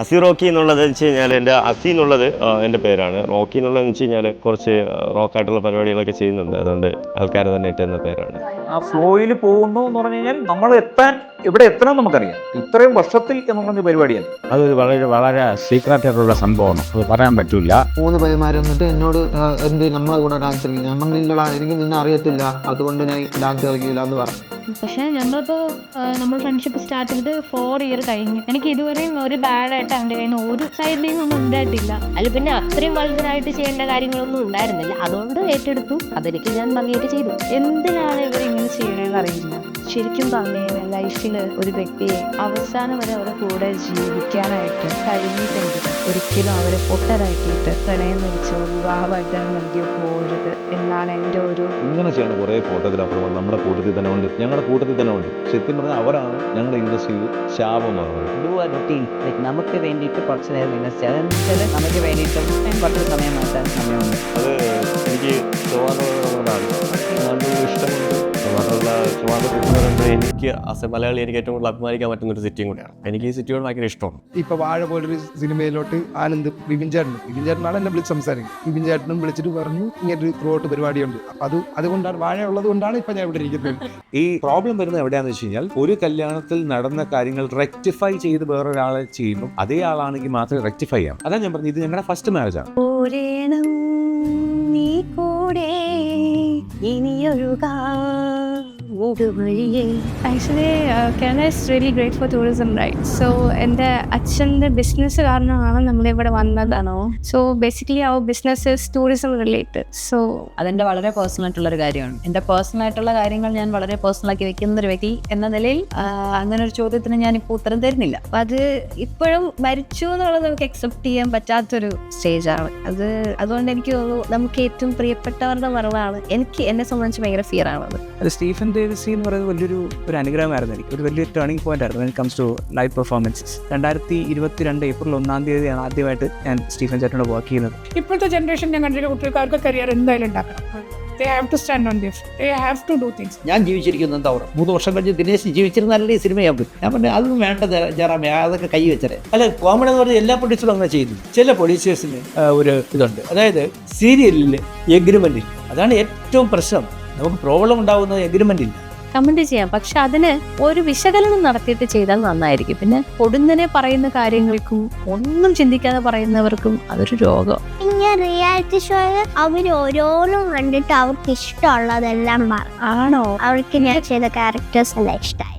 അസി റോക്കി എന്നുള്ളത് വെച്ച് കഴിഞ്ഞാൽ എൻ്റെ അസി എന്നുള്ളത് എൻ്റെ പേരാണ്. റോക്കി എന്നുള്ളതെന്ന് വെച്ച് കഴിഞ്ഞാൽ കുറച്ച് റോക്കായിട്ടുള്ള പരിപാടികളൊക്കെ ചെയ്യുന്നുണ്ട്, അതുകൊണ്ട് ആൾക്കാർ തന്നെ ഇട്ടുന്ന പേരാണ്. ആ ഫ്ലോയിൽ പോകുന്നു എന്ന് പറഞ്ഞു കഴിഞ്ഞാൽ നമ്മൾ ഇവിടെ എത്തണം നമുക്കറിയാം. ഇത്രയും വർഷത്തിൽ എന്ന് പറഞ്ഞ പരിപാടിയാണ് അത്. വളരെ വളരെ സീക്രട്ട് ആയിട്ടുള്ള സംഭവമാണ്, അത് പറയാൻ പറ്റില്ല. 3 പയ്യന്മാർ വന്നിട്ട് എന്നോട് എന്ത് നമ്മളെ കൂടെ ഡാൻസ് കളിക്കും, നമ്മളില്ലടാ എനിക്ക് നിന്നെ അറിയത്തില്ല, അതുകൊണ്ട് ഞാൻ ഡാൻസ് കളിക്കില്ല എന്ന് പറഞ്ഞു. പക്ഷേ ഞങ്ങളിപ്പോൾ നമ്മൾ ഫ്രണ്ട്ഷിപ്പ് സ്റ്റാർട്ട് ചെയ്തിട്ട് 4 ഇയർ കഴിഞ്ഞു. എനിക്ക് ഇതുവരെയും ഒരു ബാഡായിട്ട് അവൻ്റെ കയ്യിൽ നിന്ന് ഒരു സൈഡിൽ ഒന്നും ഉണ്ടായിട്ടില്ല. അതിൽ പിന്നെ അത്രയും വലുതായിട്ട് ചെയ്യേണ്ട കാര്യങ്ങളൊന്നും ഉണ്ടായിരുന്നില്ല, അതുകൊണ്ട് ഏറ്റെടുത്തു. അതെനിക്ക് ഞാൻ ഭംഗിയായിട്ട് ചെയ്തു. എന്തിനാണ് ഇവർ ഇങ്ങനെ ചെയ്യണമെന്ന് അറിയില്ല. ശരിക്കും പറഞ്ഞു ലൈഫിൽ ഒരു വ്യക്തിയെ അവസാനം വരെ അവരുടെ കൂടെ ജീവിക്കാനായിട്ട് കഴിഞ്ഞിട്ടെങ്കിൽ ഒരിക്കലും അവരെ പൊട്ടരാക്കിയിട്ട് പ്രണയം നടിച്ചോ വിവാഹമായിട്ടാണ് നൽകിയോ പോരുത് എന്നാണ് എൻ്റെ ഒരു. ഇങ്ങനെ ചെയ്യുന്ന കുറേ ഫോട്ടോഗ്രാഫർമാർ നമ്മുടെ കൂട്ടത്തിൽ തന്നെ ഉണ്ട്, ഞങ്ങളുടെ കൂട്ടത്തിൽ തന്നെ ഉണ്ട്. സത്യം പറഞ്ഞാൽ അവരാണ് ഞങ്ങളുടെ ഇൻഡസ്ട്രിയിൽ ശാപമാകുന്നത്. നമുക്ക് വേണ്ടിയിട്ട് കുറച്ച് നേരം ഇൻവെസ്റ്റ് ചെയ്യാൻ, നമുക്ക് വേണ്ടിയിട്ടും കുറച്ച് സമയം മാറ്റാൻ സമയമുണ്ട്. അത് എനിക്ക് നല്ലൊരു ഇഷ്ടമുണ്ട്. മാത്രമല്ല ട്രിവാൻഡ്രം എനിക്ക് ആസ് എ മലയാളി എനിക്ക് ഏറ്റവും കൂടുതൽ അഭിമാനിക്കാൻ പറ്റുന്ന ഒരു സിറ്റിയും കൂടിയാണ്. എനിക്ക് ഈ സിറ്റിയോട് ഭയങ്കര ഇഷ്ടമാണ്. ഇപ്പൊ വാഴ പോലൊരു സിനിമയിലോട്ട് ആനന്ദ് വിപിൻ ചേട്ടനാണ് എന്നെ വിളിച്ച് സംസാരിക്കുന്നത്. വിപിൻ ചേട്ടനും വിളിച്ചിട്ട് പറഞ്ഞു ഇങ്ങനൊരു ത്രൂഔട്ട് പരിപാടിയുണ്ട്. അപ്പൊ അതുകൊണ്ടാണ് വാഴ ഉള്ളത് കൊണ്ടാണ് ഇപ്പൊ ഞാൻ ഇവിടെ ഇരിക്കുന്നത്. ഈ പ്രോബ്ലം വരുന്നത് എവിടെയാണെന്ന് വെച്ച് കഴിഞ്ഞാൽ, ഒരു കല്യാണത്തിൽ നടന്ന കാര്യങ്ങൾ റെക്ടിഫൈ ചെയ്ത് വേറൊരാളെ ചെയ്യുന്നു, അതേ ആളാണെങ്കിൽ മാത്രമേ റെക്ടിഫൈ ചെയ്യാം. അതാണ് ഞാൻ പറഞ്ഞത്, ഇത് ഞങ്ങളുടെ ഫസ്റ്റ് മാരേജാണ്. Actually Kerala is really great for tourism, right? So എൻ്റെ അച്ഛൻ്റെ ബിസിനസ് കാരണമാണ് നമ്മളിവിടെ വന്നതാണോ. സോ ബേസിക്കലി അവർ business is tourism related. So അതെൻ്റെ വളരെ പേഴ്സണൽ ആയിട്ടുള്ളൊരു കാര്യമാണ്. എൻ്റെ പേഴ്സണൽ ആയിട്ടുള്ള കാര്യങ്ങൾ ഞാൻ വളരെ പേഴ്സണലാക്കി വെക്കുന്ന ഒരു വ്യക്തി എന്ന നിലയിൽ അങ്ങനെ ഒരു ചോദ്യത്തിന് ഞാനിപ്പോൾ ഉത്തരം തരുന്നില്ല. അപ്പം അത് ഇപ്പോഴും മരിച്ചു എന്നുള്ളത് നമുക്ക് അക്സെപ്റ്റ് ചെയ്യാൻ പറ്റാത്തൊരു സ്റ്റേജാണ് അത്. അതുകൊണ്ട് എനിക്ക് തോന്നുന്നു നമുക്ക് ഏറ്റവും പ്രിയപ്പെട്ടവരുടെ മരണമാണ് എന്നെ സംബന്ധിച്ച് ഭയങ്കര ഫിയർ ആണത്. അത് സ്റ്റീഫൻ ദേവസി എന്ന് പറയുന്നത് വലിയൊരു അനുഗ്രഹമായിരുന്നു എനിക്ക്. ഒരു വലിയൊരു ടേണിംഗ് പോയിന്റ് ആയിരുന്നു when it comes to live performances. 2022 April 1-ാം തീയതിയാണ് ആദ്യമായിട്ട് ഞാൻ സ്റ്റീഫൻ ചേട്ടനോട് വർക്ക് ചെയ്യുന്നത്. ഇപ്പോഴത്തെ ജനറേഷൻ ഞാൻ കണ്ടിട്ട് കുട്ടികൾക്ക് കരിയർ എന്തായാലും ഉണ്ടാക്കണം. They have to stand on their feet. They have to do things. ഞാൻ ജീവിച്ചിരിക്കുന്നത് എന്താ പറയുക, 3 വർഷം കഴിഞ്ഞ് ദിനേശ് ജീവിച്ചിരുന്നാലേ ഈ സിനിമയാകും. ഞാൻ പറഞ്ഞു അതൊന്നും വേണ്ട ജയറാമേ, അതൊക്കെ കൈ വെച്ചേ. അല്ല, കോമഡി എന്ന് പറഞ്ഞാൽ എല്ലാ പ്രൊഡ്യൂസറും അങ്ങനെ ചെയ്യുന്നു. ചില പ്രൊഡ്യൂസേഴ്സിന് ഒരു ഇതുണ്ട്, അതായത് സീരിയലിൽ എഗ്രിമെൻ്റ് ഇല്ല. അതാണ് ഏറ്റവും പ്രശ്നം. നമുക്ക് പ്രോബ്ലം ഉണ്ടാകുന്നത് എഗ്രിമെൻ്റ് ഇല്ല. കമന്റ് ചെയ്യാം, പക്ഷെ അതിന് ഒരു വിശകലനം നടത്തിയിട്ട് ചെയ്താൽ നന്നായിരിക്കും. പിന്നെ പൊടുന്നനെ പറയുന്ന കാര്യങ്ങൾക്കും ഒന്നും ചിന്തിക്കാതെ പറയുന്നവർക്കും അതൊരു രോഗം. ഇങ്ങനെ റിയാലിറ്റി ഷോയിൽ അവർ ഓരോന്നും കണ്ടിട്ട് അവർക്ക് ഇഷ്ടമുള്ളതെല്ലാം ആണോ അവർക്ക് ഞാൻ ചെയ്ത ക്യാരക്ടേഴ്സ് എല്ലാം ഇഷ്ടമായി.